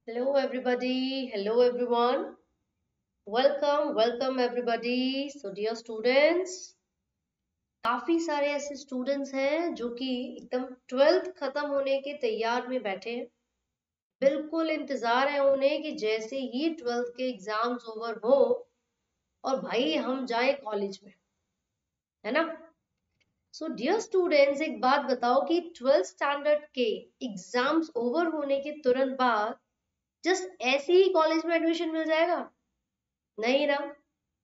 Hello, everybody. Hello, everyone. Welcome, everybody. So, dear students, काफी सारे ऐसे स्टूडेंट्स हैं जो कि एकदम 12th खत्म होने के तैयार में बैठे हैं। बिल्कुल इंतजार है उन्हें कि जैसे ही 12th के एग्जाम्स ओवर हो और भाई हम जाए कॉलेज में, है ना। सो डियर स्टूडेंट्स, एक बात बताओ कि 12th स्टैंडर्ड के एग्जाम्स ओवर होने के तुरंत बाद जस्ट ऐसे ही कॉलेज में एडमिशन मिल जाएगा? नहीं ना,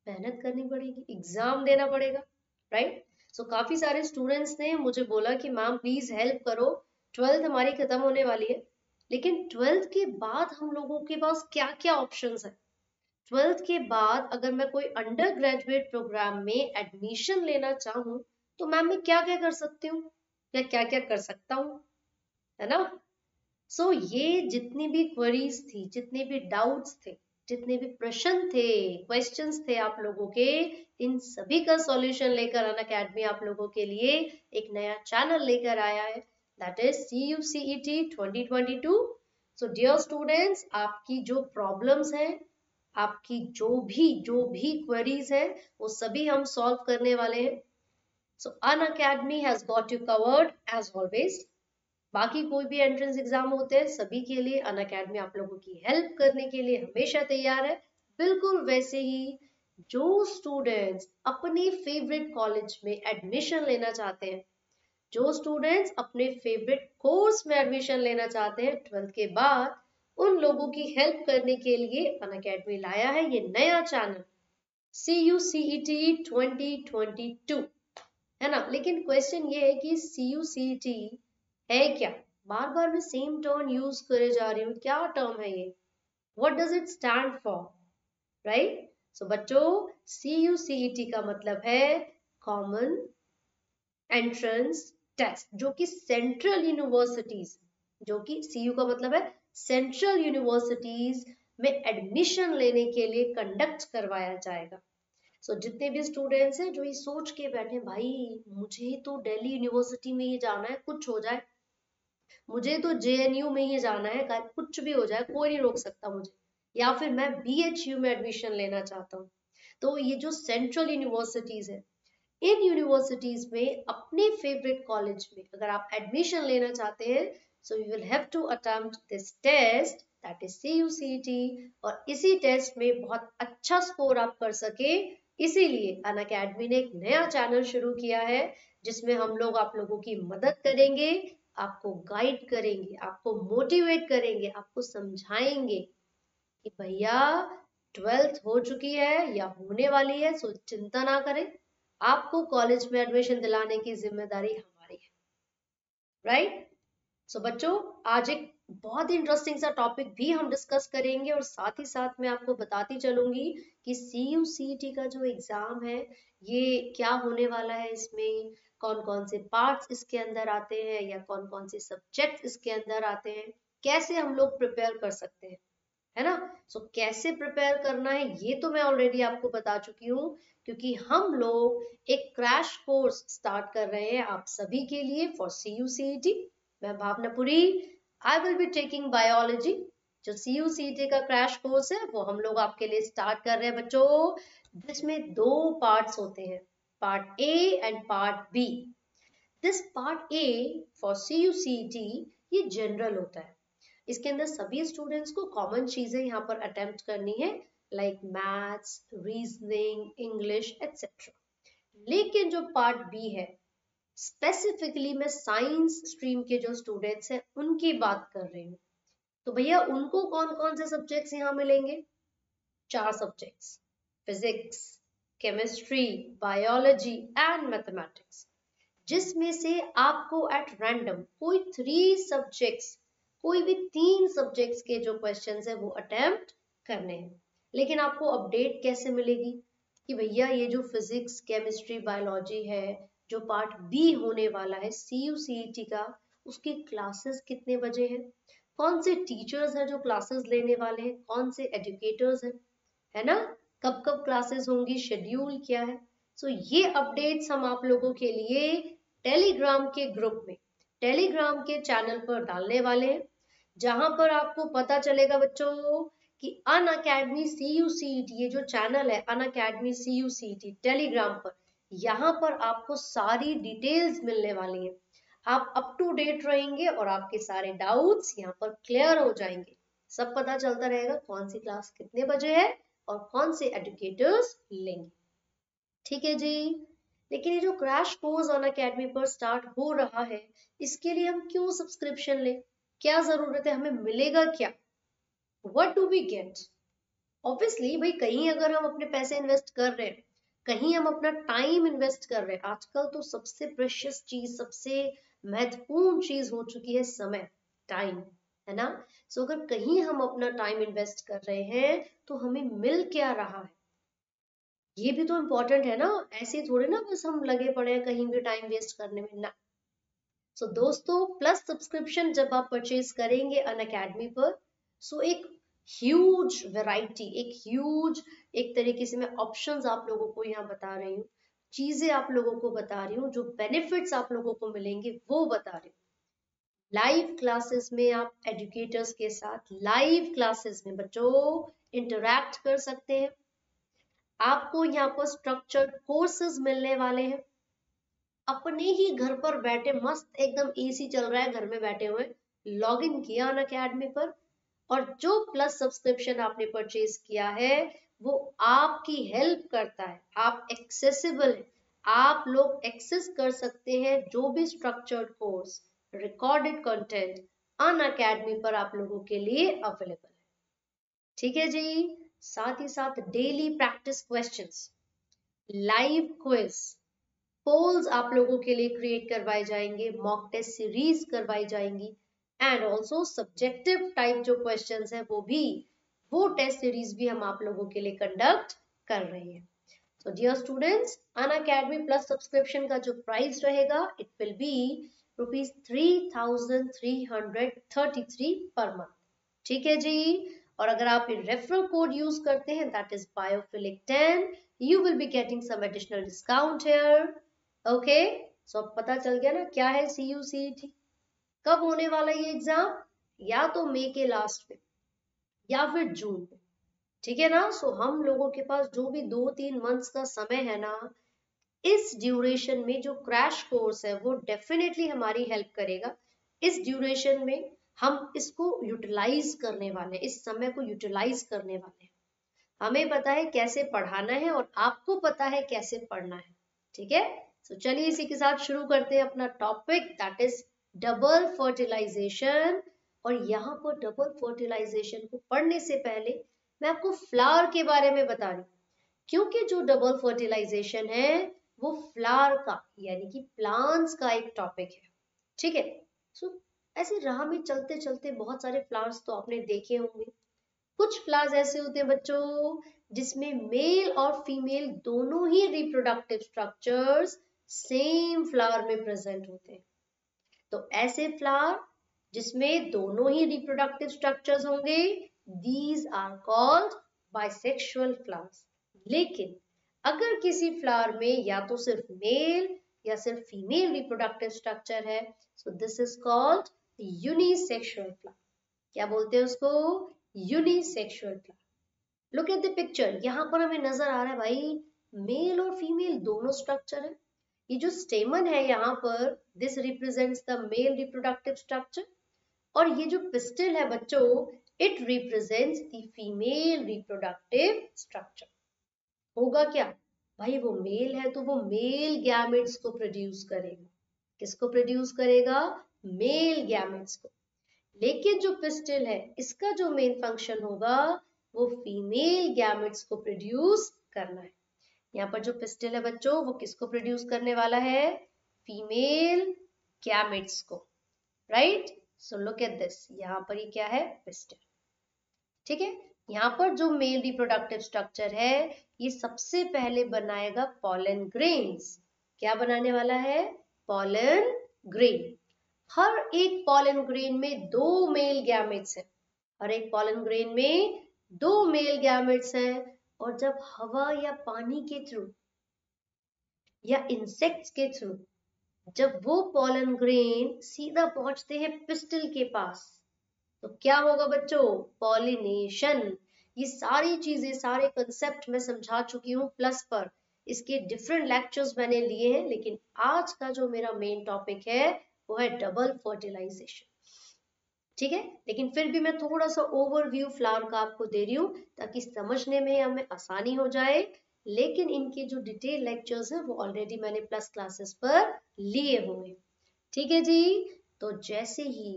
मेहनत करनी पड़ेगी, एग्जाम देना पड़ेगा, राइट। सो काफी सारे स्टूडेंट्स ने मुझे बोला कि मैम प्लीज हेल्प करो, 12th हमारी खत्म होने वाली है, लेकिन 12th के बाद हम लोगों के पास क्या क्या ऑप्शंस है। 12th के बाद अगर मैं कोई अंडर ग्रेजुएट प्रोग्राम में एडमिशन लेना चाहूँ तो मैम मैं क्या क्या कर सकती हूँ या क्या क्या कर सकता हूँ, है ना। सो ये जितनी भी क्वेरीज थी, जितने भी डाउट्स थे, जितने भी प्रश्न थे, क्वेश्चंस थे आप लोगों के, इन सभी का सॉल्यूशन लेकर अन अकेडमी आप लोगों के लिए एक नया चैनल लेकर आया है, that is CUCET 2022। So dear students, आपकी जो प्रॉब्लम्स हैं, आपकी जो भी क्वेरीज है, वो सभी हम सॉल्व करने वाले हैं। So Unacademy has got you covered as always. बाकी कोई भी एंट्रेंस एग्जाम होते हैं, सभी के लिए अन अकेडमी आप लोगों की हेल्प करने के लिए हमेशा तैयार है। बिल्कुल वैसे ही जो स्टूडेंट्स अपने फेवरेट कॉलेज में एडमिशन लेना चाहते हैं, जो स्टूडेंट्स अपने फेवरेट कोर्स में एडमिशन लेना चाहते हैं 12th के बाद, उन लोगों की हेल्प करने के लिए अन अकेडमी लाया है ये नया चैनल CUCET 2022, है ना। लेकिन क्वेश्चन ये है कि CUCET है क्या? बार बार मैं सेम टर्म यूज करे जा रही हूँ, क्या टर्म है ये? What does it stand for, right. So बच्चों, CUCET का मतलब है कॉमन एंट्रेंस टेस्ट, जो कि सेंट्रल यूनिवर्सिटीज, जो कि CU का मतलब है सेंट्रल यूनिवर्सिटीज में एडमिशन लेने के लिए कंडक्ट करवाया जाएगा। सो जितने भी स्टूडेंट्स हैं जो ये सोच के बैठे भाई मुझे तो दिल्ली यूनिवर्सिटी में ही जाना है, कुछ हो जाए, मुझे तो JNU में ही जाना है, कुछ भी हो जाए कोई नहीं रोक सकता मुझे, या फिर मैं BHU में एडमिशन लेना चाहता हूँ। तो ये जो सेंट्रल यूनिवर्सिटीज है, इन यूनिवर्सिटीज में अपने फेवरेट कॉलेज में अगर आप एडमिशन लेना चाहते हैं, so you will have to attempt this test, that is CUCET। और इसी टेस्ट में बहुत अच्छा स्कोर आप कर सके, इसीलिए अन अकेडमी ने एक नया चैनल शुरू किया है, जिसमें हम लोग आप लोगों की मदद करेंगे, आपको गाइड करेंगे, आपको मोटिवेट करेंगे, आपको समझाएंगे कि भैया 12th हो चुकी है या होने वाली है, सो चिंता ना करें, आपको कॉलेज में एडमिशन दिलाने की जिम्मेदारी हमारी है, राइट। सो बच्चों, आज एक बहुत ही इंटरेस्टिंग सा टॉपिक भी हम डिस्कस करेंगे और साथ ही साथ मैं आपको बताती चलूंगी कि CUCET का जो एग्जाम है ये क्या होने वाला है, इसमें कौन कौन से पार्ट्स इसके अंदर आते हैं या कौन कौन से सब्जेक्ट्स इसके अंदर आते हैं, कैसे हम लोग प्रिपेयर कर सकते हैं, है ना। सो कैसे प्रिपेयर करना है ये तो मैं ऑलरेडी आपको बता चुकी हूँ, क्योंकि हम लोग एक क्रैश कोर्स स्टार्ट कर रहे हैं आप सभी के लिए फॉर CUCET। मैं Bhavna Puri, I will be taking biology. जो CUCET का क्रैश कोर्स है वो हम लोग आपके लिए स्टार्ट कर रहे हैं बच्चों, जिसमें दो पार्ट्स होते हैं, part A and part B। This part A for CUCET ये जनरल होता है, इसके अंदर सभी स्टूडेंट्स को कॉमन चीजें यहाँ पर अटेम्प्ट करनी है, like maths, reasoning, English etcetera. लेकिन जो पार्ट B है, स्पेसिफिकली मैं साइंस स्ट्रीम के जो स्टूडेंट्स हैं उनकी बात कर रही हूँ। तो भैया उनको कौन कौन से सब्जेक्ट्स यहाँ मिलेंगे? चार subjects, physics, chemistry, biology and mathematics, जिसमें से आपको एट रैंडम कोई 3 सब्जेक्ट्स, कोई भी 3 सब्जेक्ट्स के जो क्वेश्चंस है वो अटेम्प्ट करने हैं। लेकिन आपको अपडेट कैसे मिलेगी कि भैया ये जो फिजिक्स, केमिस्ट्री, बायोलॉजी है, जो पार्ट B होने वाला है CUCET का, उसकी क्लासेस कितने बजे हैं, कौन से टीचर्स हैं जो क्लासेस लेने वाले हैं, कौन से एजुकेटर्स हैं, है ना, कब कब क्लासेस होंगी, शेड्यूल क्या है। सो ये अपडेट्स हम आप लोगों के लिए टेलीग्राम के ग्रुप में, टेलीग्राम के चैनल पर डालने वाले हैं, जहां पर आपको पता चलेगा बच्चों कि अनअकैडमी CUCET, ये जो चैनल है अनअकैडमी CUCET टेलीग्राम पर, यहाँ पर आपको सारी डिटेल्स मिलने वाली है। आप अप टू डेट रहेंगे और आपके सारे डाउट्स यहाँ पर क्लियर हो जाएंगे। सब पता चलता रहेगा कौन सी क्लास कितने बजे है और कौन से एजुकेटर्स लेंगे। ठीक है जी। लेकिन ये जो क्रैश कोर्स अनअकैडमी पर स्टार्ट हो रहा है, इसके लिए हम क्यों सब्सक्रिप्शन लें? क्या जरूरत है? हमें मिलेगा क्या? What do we get? Obviously भाई, कहीं अगर हम अपने पैसे इन्वेस्ट कर रहे हैं, कहीं हम अपना टाइम इन्वेस्ट कर रहे हैं, आजकल तो सबसे प्रेशियस चीज, सबसे महत्वपूर्ण चीज हो चुकी है समय, टाइम, है ना? सो अगर कहीं हम अपना टाइम इन्वेस्ट कर रहे हैं तो हमें मिल क्या रहा है, ये भी तो इम्पोर्टेंट है ना। ऐसे थोड़े ना बस हम लगे पड़े हैं कहीं भी टाइम वेस्ट करने में ना। सो दोस्तों, प्लस सब्सक्रिप्शन जब आप परचेज करेंगे अनअकैडमी पर, सो एक ह्यूज वैरायटी, एक तरीके से मैं ऑप्शंस आप लोगों को यहाँ बता रही हूँ, चीजें आप लोगों को बता रही हूँ, जो बेनिफिट्स आप लोगों को मिलेंगे वो बता रही हूँ। लाइव क्लासेस में आप एजुकेटर्स के साथ लाइव क्लासेस में बच्चों इंटरैक्ट कर सकते हैं। आपको यहाँ पर स्ट्रक्चर्ड कोर्सेज मिलने वाले हैं। अपने ही घर पर बैठे, मस्त एकदम AC चल रहा है घर में बैठे हुए, लॉग इन किया अनअकैडमी पर, और जो प्लस सब्सक्रिप्शन आपने परचेज किया है वो आपकी हेल्प करता है। आप एक्सेसिबल है, आप लोग एक्सेस कर सकते हैं जो भी structured course, recorded content Unacademy पर आप लोगों के लिए अवेलेबल है। ठीक है जी। साथ ही साथ daily practice questions, live quiz, polls आप लोगों के लिए क्रिएट करवाए जाएंगे, मॉक टेस्ट सीरीज करवाई जाएंगी, एंड ऑल्सो सब्जेक्टिव टाइप जो क्वेश्चंस है वो टेस्ट सीरीज भी हम आप लोगों के लिए कंडक्ट कर रहे हैं। So dear students, Unacademy plus subscription का जो प्राइस रहेगा, it will be ₹3,333 per month. ठीक है जी। और अगर आप रेफरल कोड यूज करते हैं, that is biophilic10, you will be getting some additional discount here. Okay, so अब पता चल गया ना क्या है CUCET, कब होने वाला ये एग्जाम, या तो मई के लास्ट में या फिर जून में। ठीक है ना? सो हम लोगों के पास जो भी 2-3 मंथ्स का समय है ना, इस ड्यूरेशन में जो क्रैश कोर्स है वो डेफिनेटली हमारी हेल्प करेगा। इस ड्यूरेशन में हम इसको यूटिलाइज करने वाले, इस समय को यूटिलाइज करने वाले हैं। हमें पता है कैसे पढ़ाना है और आपको पता है कैसे पढ़ना है। ठीक है, तो चलिए इसी के साथ शुरू करते हैं अपना topic, that is double fertilization. और यहाँ पर डबल फर्टिलाइजेशन को पढ़ने से पहले मैं आपको फ्लावर के बारे में बता रही हूँ, क्योंकि जो डबल फर्टिलाइजेशन है वो फ्लावर का यानी कि प्लांट्स का एक टॉपिक है। ठीक है, सो ऐसे राह में चलते चलते बहुत सारे प्लांट्स तो आपने देखे होंगे। कुछ फ्लावर्स ऐसे होते हैं बच्चों जिसमें मेल और फीमेल दोनों ही रिप्रोडक्टिव स्ट्रक्चर्स सेम फ्लावर में प्रेजेंट होते हैं। तो ऐसे फ्लावर जिसमें दोनों ही रिप्रोडक्टिव स्ट्रक्चर्स होंगे, these are called bisexual flowers. लेकिन अगर किसी फ्लावर में या तो सिर्फ मेल या सिर्फ फीमेल रिप्रोडक्टिव स्ट्रक्चर है, so this is called unisexual flower. क्या बोलते हैं उसको? Unisexual flower. Look at the picture, यहाँ पर हमें नजर आ रहा है भाई मेल और फीमेल दोनों स्ट्रक्चर है। ये जो स्टेमन है यहाँ पर, this represents the male reproductive structure, और ये जो पिस्टल है बच्चों, it represents the female reproductive structure. होगा क्या भाई, वो मेल है तो वो मेल गैमेट्स को प्रोड्यूस करेगा। किसको प्रोड्यूस करेगा? मेल गैमेट्स को। लेकिन जो पिस्टल है, इसका जो मेन फंक्शन होगा वो फीमेल गैमेट्स को प्रोड्यूस करना है। यहाँ पर जो पिस्टल है बच्चों, वो किसको प्रोड्यूस करने वाला है? फीमेल गैमेट्स को, right? So look at this, यहाँ पर ये क्या है? पिस्टल। ठीक है, यहाँ पर जो मेल रिप्रोडक्टिव स्ट्रक्चर है, ये सबसे पहले बनाएगा पॉलन ग्रेन्स। क्या बनाने वाला है? Pollen grain. हर एक पॉलन ग्रेन में 2 मेल गैमेट्स हैं। हर एक पॉलन ग्रेन में 2 मेल गैमेट्स हैं। और जब हवा या पानी के थ्रू या इंसेक्ट्स के थ्रू जब वो पॉलन ग्रेन सीधा पहुंचते हैं पिस्टल के पास, तो क्या होगा बच्चों? पॉलिनेशन। ये सारी चीजें, सारे कंसेप्ट मैं समझा चुकी हूँ प्लस पर। इसके डिफरेंट लेक्चर्स मैंने लिए हैं, लेकिन आज का जो मेरा मेन टॉपिक है वो है डबल फर्टिलाइजेशन। ठीक है, लेकिन फिर भी मैं थोड़ा सा ओवरव्यू फ्लावर का आपको दे रही हूँ ताकि समझने में हमें आसानी हो जाए। लेकिन इनके जो डिटेल लेक्चर्स हैं वो ऑलरेडी मैंने प्लस क्लासेस पर लिए हुए। ठीक है जी। तो जैसे ही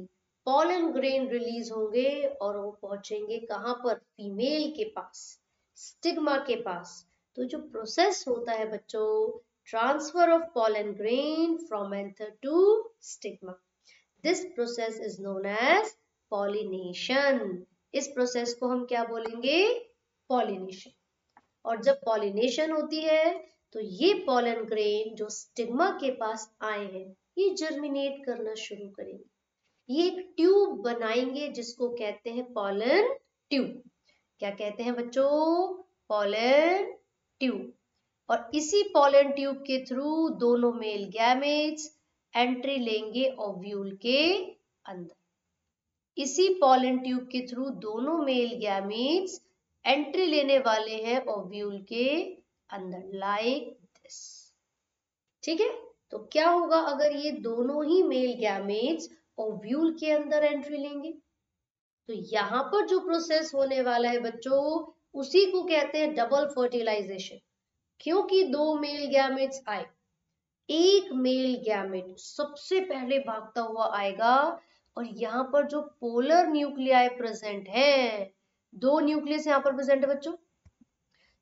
पॉलन ग्रेन रिलीज होंगे और वो पहुंचेंगे कहां पर? फीमेल के पास, स्टिग्मा के पास। तो जो प्रोसेस होता है बच्चों, transfer of pollen grain from anther to stigma, this process is known as pollination. इस प्रोसेस को हम क्या बोलेंगे? पॉलिनेशन। और जब पॉलिनेशन होती है तो ये पॉलन ग्रेन जो स्टिग्मा के पास आए हैं, ये जर्मिनेट करना शुरू करेंगे। ये एक ट्यूब बनाएंगे जिसको कहते हैं पॉलन ट्यूब। क्या कहते हैं बच्चों? Pollen tube. और इसी पॉलन ट्यूब के थ्रू दोनों मेल गैमेट्स एंट्री लेंगे ओव्यूल के अंदर। इसी पॉलन ट्यूब के थ्रू दोनों मेल गैमेट्स एंट्री लेने वाले हैं ओव्यूल के अंदर, लाइक दिस। ठीक है, तो क्या होगा अगर ये दोनों ही मेल गैमेट्स ओव्यूल के अंदर एंट्री लेंगे? तो यहाँ पर जो प्रोसेस होने वाला है बच्चों, उसी को कहते हैं डबल फर्टिलाइजेशन। क्योंकि दो मेल गैमेट्स आए, एक मेल गैमेट सबसे पहले भागता हुआ आएगा और यहाँ पर जो पोलर न्यूक्लियाई प्रेजेंट है, दो न्यूक्लियस यहाँ पर प्रेजेंट है बच्चों।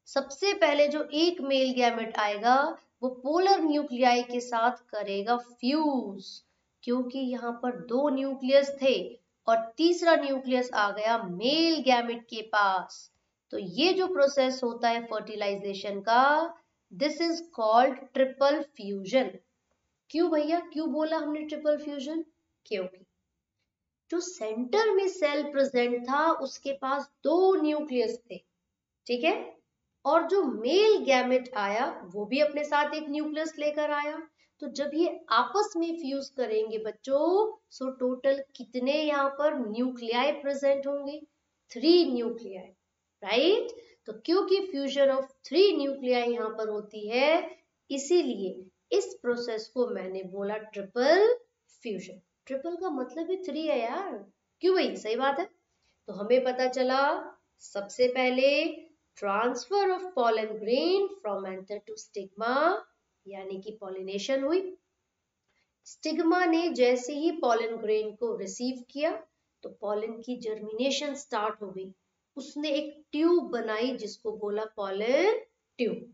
सबसे पहले जो एक मेल गैमेट आएगा वो पोलर न्यूक्लियाई के साथ करेगा फ्यूज, क्योंकि यहाँ पर दो न्यूक्लियस थे और तीसरा न्यूक्लियस आ गया मेल गैमेट के पास। तो ये जो प्रोसेस होता है फर्टिलाइजेशन का, this is called triple fusion. क्यों भैया, क्यों बोला हमने ट्रिपल फ्यूजन? क्योंकि जो सेंटर में सेल प्रेजेंट था उसके पास दो न्यूक्लियस थे, ठीक है, और जो मेल गैमेट आया वो भी अपने साथ एक न्यूक्लियस लेकर आया। तो जब ये आपस में फ्यूज करेंगे बच्चों, सो टोटल कितने यहाँ पर न्यूक्लियाई प्रेजेंट होंगे? 3 न्यूक्लियाई, राइट। तो क्योंकि फ्यूजन ऑफ 3 न्यूक्लियाई यहाँ पर होती है, इसीलिए इस प्रोसेस को मैंने बोला ट्रिपल फ्यूजन। ट्रिपल का मतलब ही 3 है यार। क्यों भाई, सही बात है। तो हमें पता चला सबसे पहले transfer of pollen grain from anther to stigma, यानी कि पॉलिनेशन हुई। स्टिग्मा ने जैसे ही पॉलन ग्रेन को रिसीव किया तो पॉलन की जर्मिनेशन स्टार्ट हो गई। उसने एक ट्यूब बनाई जिसको बोला पॉलन ट्यूब।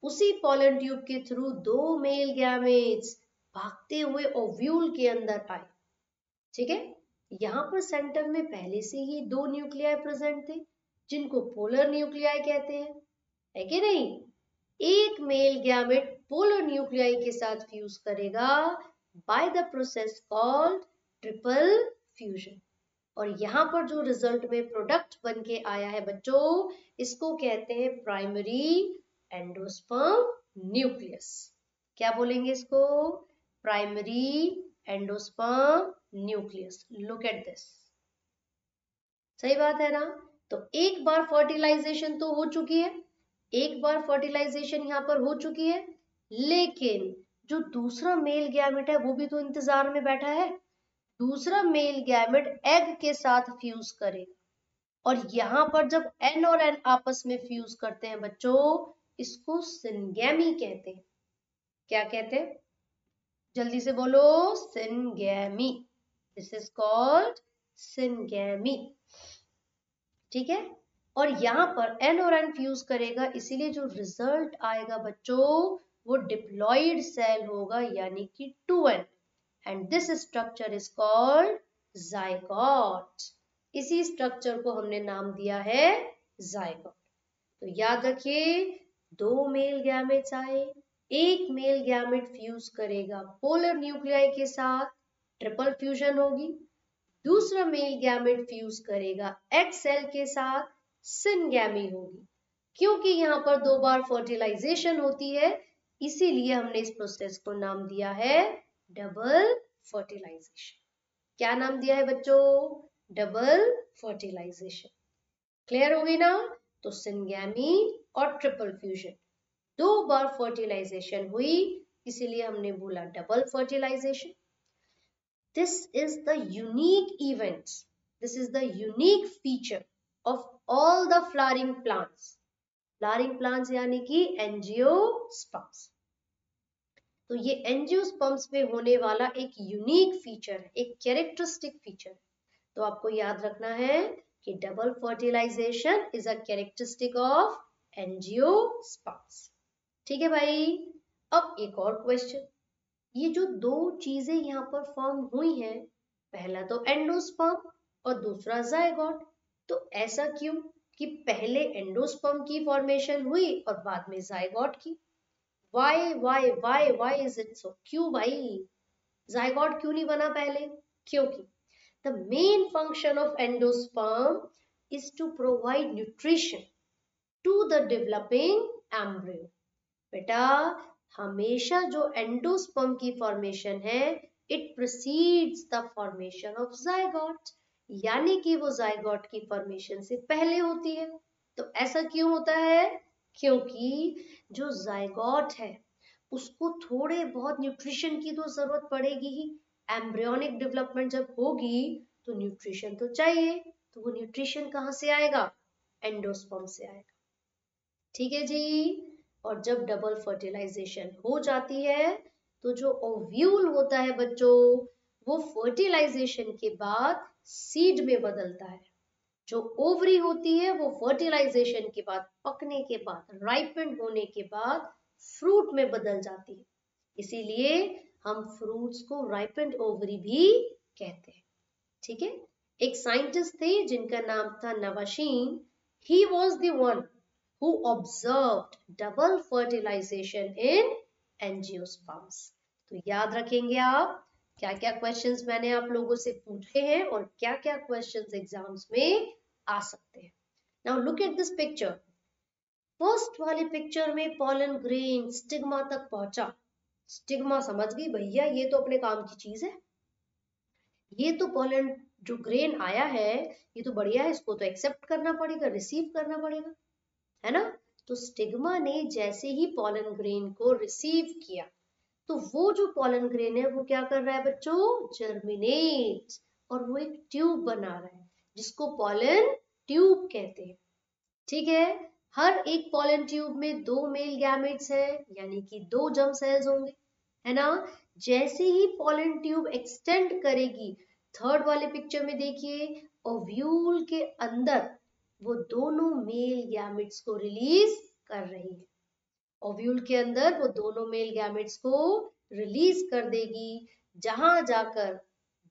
उसी पॉलन ट्यूब के थ्रू दो मेल गैमेट्स भागते हुए ओव्यूल के अंदर आए। ठीक है, यहाँ पर सेंटर में पहले से ही दो न्यूक्लियाई प्रेजेंट थे जिनको पोलर न्यूक्लियाई कहते हैं, है कि नहीं। एक मेल गैमेट पोलर न्यूक्लियाई के साथ फ्यूज करेगा by the process called triple fusion. और यहाँ पर जो रिजल्ट में प्रोडक्ट बन के आया है बच्चों, इसको कहते हैं प्राइमरी एंडोस्पर्म न्यूक्लियस। क्या बोलेंगे इसको? Primary endosperm nucleus. Look at this, सही बात है ना। तो एक बार फर्टिलाइजेशन तो हो चुकी है, एक बार फर्टिलाइजेशन यहाँ पर हो चुकी है, लेकिन जो दूसरा मेल गैमेट है वो भी तो इंतजार में बैठा है। दूसरा मेल गैमेट एग के साथ फ्यूज करेगा और यहाँ पर जब एन और एन आपस में फ्यूज करते हैं बच्चों, इसको सिनगैमी कहते हैं। क्या कहते हैं? जल्दी से बोलो, syngamy. This is called syngamy. ठीक है, और यहाँ पर एन और एन फ्यूज करेगा, इसीलिए जो रिजल्ट आएगा बच्चों वो डिप्लॉइड सेल होगा, यानी कि 2n, and this structure is called zygote. इसी स्ट्रक्चर को हमने नाम दिया है जाइगोट। तो याद रखिए, दो मेल गैमेट्स आए, एक मेल गैमेट फ्यूज करेगा पोलर न्यूक्लियाई के साथ, ट्रिपल फ्यूजन होगी। दूसरा मेल गैमेट फ्यूज करेगा एग सेल के साथ, सिनगैमी होगी। क्योंकि यहाँ पर दो बार फर्टिलाइजेशन होती है, इसीलिए हमने इस प्रोसेस को नाम दिया है डबल फर्टिलाइजेशन। क्या नाम दिया है बच्चों? Double fertilisation. क्लियर होगी ना? तो सिंगैमी और ट्रिपल फ्यूजन, 2 बार फर्टिलाइजेशन हुई, इसीलिए हमने बोला double fertilization. This is the unique event. This is the unique feature of all the flowering plants. Flowering plants यानी कि एंजियोस्पर्म्स। तो ये एंजियोस्पर्म्स में होने वाला एक यूनिक फीचर है, एक कैरेक्टरिस्टिक फीचर है। तो आपको याद रखना है कि double fertilization is a characteristic of angiosperms. ठीक है भाई। अब एक और क्वेश्चन, ये जो 2 चीजें यहाँ पर फॉर्म हुई हैं, पहला तो एंडोस्पर्म और दूसरा जायगोट, तो ऐसा क्यों कि पहले एंडोस्पर्म की फॉर्मेशन हुई और बाद में जायगोट की? why is it so? क्यों भाई जायगोट क्यों नहीं बना पहले? क्योंकि the main function of endosperm is to provide nutrition to the developing embryo. बेटा हमेशा जो एंडोस्पर्म की फॉर्मेशन है, it precedes the formation of zygote, यानी कि वो जायगोट की फॉर्मेशन से पहले होती है। तो ऐसा क्यों होता है? क्योंकि जो जायगोट है उसको थोड़े बहुत न्यूट्रिशन की तो जरूरत पड़ेगी ही। एम्ब्रियोनिक डेवलपमेंट जब होगी तो न्यूट्रिशन तो चाहिए, तो वो न्यूट्रिशन कहाँ से आएगा? एंडोस्पर्म से आएगा। ठीक है जी। और जब डबल फर्टिलाइजेशन हो जाती है तो जो ओव्यूल होता है बच्चों, वो फर्टिलाइजेशन के बाद सीड में बदलता है। जो ओवरी होती है वो फर्टिलाइजेशन के बाद, पकने के बाद, राइपेंड होने के बाद फ्रूट में बदल जाती है। इसीलिए हम फ्रूट्स को राइपेंड ओवरी भी कहते हैं। ठीक है। एक साइंटिस्ट थे जिनका नाम था Nawaschin. He was the one who observed double fertilization in angiosperms. तो याद रखेंगे आप क्या क्या क्वेश्चंस मैंने आप लोगों से पूछे हैं और क्या क्या क्वेश्चंस एग्जाम्स में आ सकते हैं। Now look at this picture. First वाली पिक्चर में पॉलन ग्रेन स्टिग्मा तक पहुंचा। स्टिग्मा समझ गई भैया, ये तो अपने काम की चीज है। ये तो पॉलन जो ग्रेन आया है ये तो बढ़िया है, इसको तो एक्सेप्ट करना पड़ेगा, रिसीव करना पड़ेगा, है ना? तो स्टिग्मा ने जैसे ही पॉलन ग्रेन को रिसीव किया तो वो जो पॉलन ग्रेन है वो क्या कर रहा है बच्चों? जर्मिनेट, और वो एक ट्यूब बना रहा है जिसको पॉलन ट्यूब कहते हैं। ठीक है। हर एक पॉलन ट्यूब में 2 मेल गैमेट्स हैं, यानी कि 2 जर्म सेल्स होंगे, है ना? जैसे ही पॉलन ट्यूब एक्सटेंड करेगी, थर्ड वाले पिक्चर में देखिए, ओव्यूल के अंदर वो दोनों मेल गैमेट्स को रिलीज कर रही है। ओव्यूल के अंदर वो दोनों मेल गैमेट्स को रिलीज कर देगी, जहां जाकर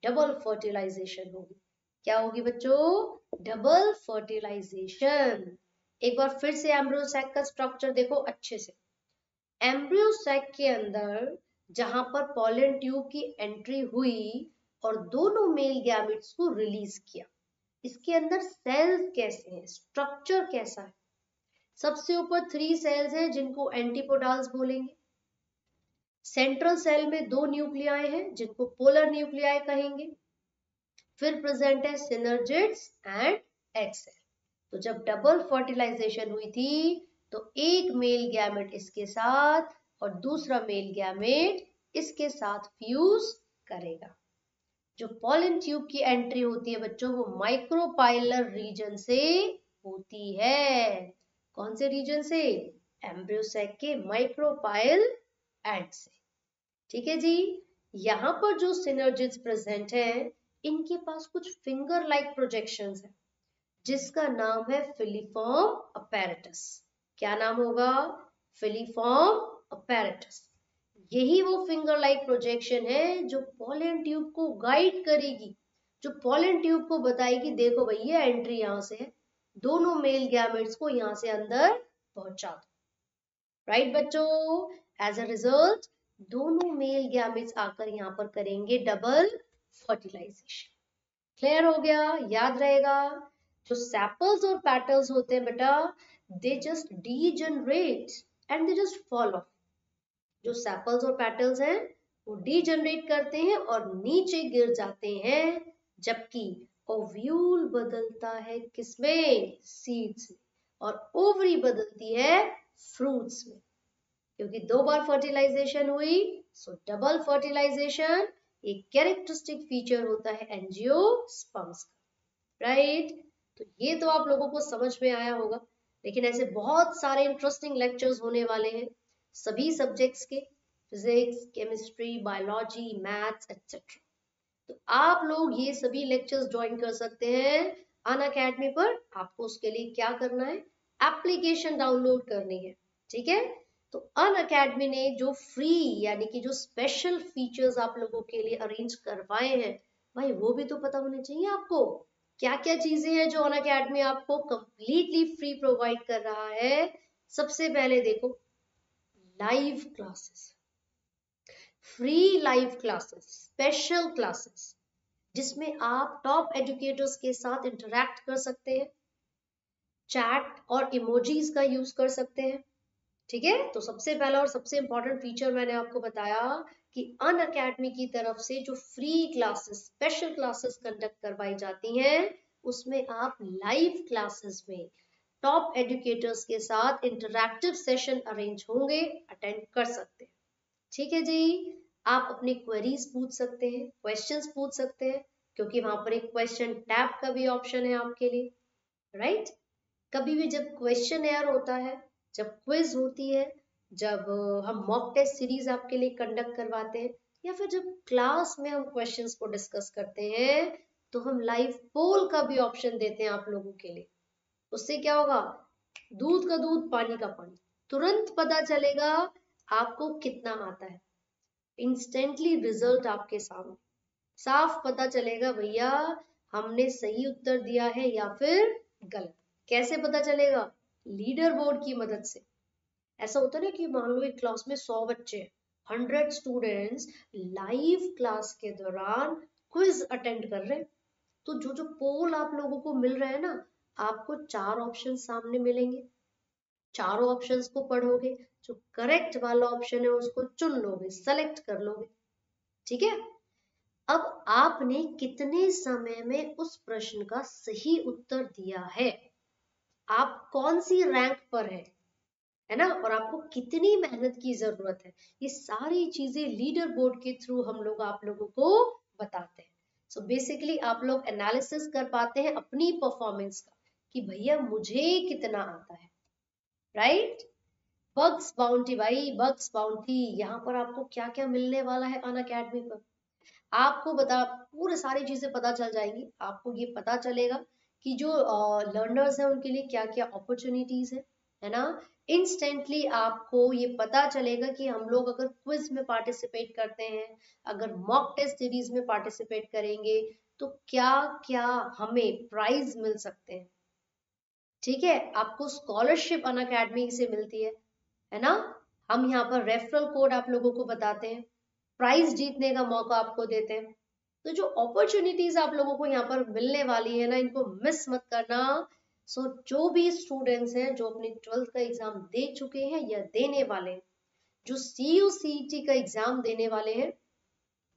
डबल फर्टिलाइजेशन होगी। क्या होगी बच्चों? Double fertilization. एक बार फिर से एम्ब्रियो सैक का स्ट्रक्चर देखो अच्छे से। एम्ब्रियो सैक के अंदर जहां पर पॉलन ट्यूब की एंट्री हुई और दोनों मेल गैमेट्स को रिलीज किया, इसके अंदर सेल्स कैसे हैं, स्ट्रक्चर कैसा है? सबसे ऊपर 3 सेल्स हैं जिनको एंटीपोडाल्स बोलेंगे। सेंट्रल सेल में 2 न्यूक्लियाई हैं जिनको पोलर न्यूक्लियाई कहेंगे। फिर प्रेजेंट है सिनर्जिड्स एंड एग सेल। तो जब डबल फर्टिलाइजेशन हुई थी तो एक मेल गैमेट इसके साथ और दूसरा मेल गैमेट इसके साथ फ्यूज करेगा। जो पॉलन ट्यूब की एंट्री होती है बच्चों वो माइक्रोपाइलर रीजन से होती है। कौन से रीजन से? एम्ब्रियो सैक के माइक्रोपाइल एंड से। ठीक है जी। यहाँ पर जो सिनर्जिड्स प्रेजेंट हैं, इनके पास कुछ फिंगर लाइक प्रोजेक्शंस है जिसका नाम है फिलीफॉर्म अपैरेटस। क्या नाम होगा? Filiform apparatus. यही वो फिंगर लाइक प्रोजेक्शन है जो पॉलन ट्यूब को गाइड करेगी, जो पॉलन ट्यूब को बताएगी देखो भैया एंट्री यहाँ से है, दोनों मेल गैमेट्स को यहाँ से अंदर पहुंचा दो। राइट बच्चों? एज अ रिजल्ट दोनों मेल गैमेट्स आकर यहाँ पर करेंगे डबल फर्टिलाइजेशन। क्लियर हो गया? याद रहेगा जो सेपल्स और पेटल्स होते हैं बेटा, they just degenerate and they just fall of. जो सेपल्स और पेटल्स हैं वो डीजनरेट करते हैं और नीचे गिर जाते हैं, जबकि ओव्यूल बदलता है किसमें? सीड्स में। और ओवरी बदलती है फ्रूट्स में, क्योंकि 2 बार फर्टिलाइजेशन हुई, सो डबल फर्टिलाइजेशन एक कैरेक्टरिस्टिक फीचर होता है एंजियोस्पर्म्स का, राइट? तो ये तो आप लोगों को समझ में आया होगा, लेकिन ऐसे बहुत सारे इंटरेस्टिंग लेक्चर्स होने वाले हैं सभी सब्जेक्ट्स के, physics, chemistry, biology, maths etcetera. तो आप लोग ये सभी लेक्चर्स ज्वाइन कर सकते हैं अनअकैडमी पर। आपको उसके लिए क्या करना है? एप्लीकेशन डाउनलोड करनी है, ठीक है? तो अनअकैडमी ने जो फ्री यानी कि जो स्पेशल फीचर्स आप लोगों के लिए अरेंज करवाए हैं, भाई वो भी तो पता होने चाहिए आपको। क्या क्या चीजें हैं जो अनअकैडमी आपको कंप्लीटली फ्री प्रोवाइड कर रहा है? सबसे पहले देखो, live classes, free live classes, special classes, जिसमें आप टॉप एजुकेटर्स के साथ इंटरैक्ट कर सकते हैं, चैट और इमोजीज का यूज कर सकते हैं, ठीक है? तो सबसे पहला और सबसे इंपॉर्टेंट फीचर मैंने आपको बताया कि अनअकैडमी की तरफ से जो free classes, special classes conduct करवाई जाती हैं, उसमें आप लाइव क्लासेस में टॉप एजुकेटर्स के साथ इंटरैक्टिव सेशन अरेंज होंगे, अटेंड कर सकते हैं, ठीक है जी? आप अपनी क्वेरीज पूछ सकते हैं, क्वेश्चंस पूछ सकते हैं, क्योंकि वहां पर एक क्वेश्चन टैब का भी ऑप्शन है आपके लिए, राइट? कभी भी जब क्वेश्चन एयर होता है, जब क्विज होती है, जब हम मॉक टेस्ट सीरीज आपके लिए कंडक्ट करवाते हैं, या फिर जब क्लास में हम क्वेश्चंस को डिस्कस करते हैं, तो हम लाइव पोल का भी ऑप्शन देते हैं आप लोगों के लिए। उससे क्या होगा? दूध का दूध, पानी का पानी, तुरंत पता चलेगा आपको कितना आता है। इंस्टेंटली रिजल्ट आपके सामने, साफ पता चलेगा भैया हमने सही उत्तर दिया है या फिर गलत। कैसे पता चलेगा? लीडर बोर्ड की मदद से। ऐसा होता है ना कि मान लो एक क्लास में 100 बच्चे, 100 स्टूडेंट्स लाइव क्लास के दौरान क्विज अटेंड कर रहे हैं, तो जो जो पोल आप लोगों को मिल रहे हैं ना, आपको 4 ऑप्शन सामने मिलेंगे, चारों ऑप्शंस को पढ़ोगे, जो करेक्ट वाला ऑप्शन है उसको चुन लोगे, सेलेक्ट कर लोगे, ठीक है? अब आपने कितने समय में उस प्रश्न का सही उत्तर दिया है, आप कौन सी रैंक पर है ना, और आपको कितनी मेहनत की जरूरत है, ये सारी चीजें लीडर बोर्ड के थ्रू हम लोग आप लोगों को बताते हैं। सो बेसिकली आप लोग एनालिसिस कर पाते हैं अपनी परफॉर्मेंस का कि भैया मुझे कितना आता है, राइट? बग्स बाउंटी भाई, बग्स बाउंटी, यहाँ पर आपको क्या क्या मिलने वाला है अनअकैडमी पर, आपको बता, पूरे सारी चीजें पता चल जाएंगी। आपको ये पता चलेगा कि जो लर्नर्स हैं उनके लिए क्या क्या अपॉर्चुनिटीज है ना? इंस्टेंटली आपको ये पता चलेगा कि हम लोग अगर क्विज में पार्टिसिपेट करते हैं, अगर मॉक टेस्ट सीरीज में पार्टिसिपेट करेंगे, तो क्या क्या हमें प्राइज मिल सकते हैं, ठीक है? आपको स्कॉलरशिप अनअकैडमी से मिलती है ना? हम यहाँ पर रेफरल कोड आप लोगों को बताते हैं, प्राइज जीतने का मौका आपको देते हैं। तो जो अपॉर्चुनिटीज आप लोगों को यहाँ पर मिलने वाली है ना, इनको मिस मत करना। सो जो भी स्टूडेंट्स हैं जो अपनी 12th का एग्जाम दे चुके हैं या देने वाले हैं, जो CUCET का एग्जाम देने वाले हैं,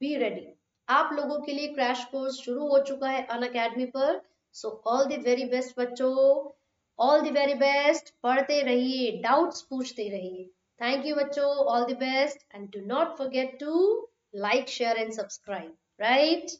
बी रेडी। आप लोगों के लिए क्रैश कोर्स शुरू हो चुका है अनअकैडमी पर। So all the very best बच्चों, ऑल द वेरी बेस्ट, पढ़ते रहिए, डाउट्स पूछते रहिए। थैंक यू बच्चों, all the best, and do not forget to like, share and subscribe, right?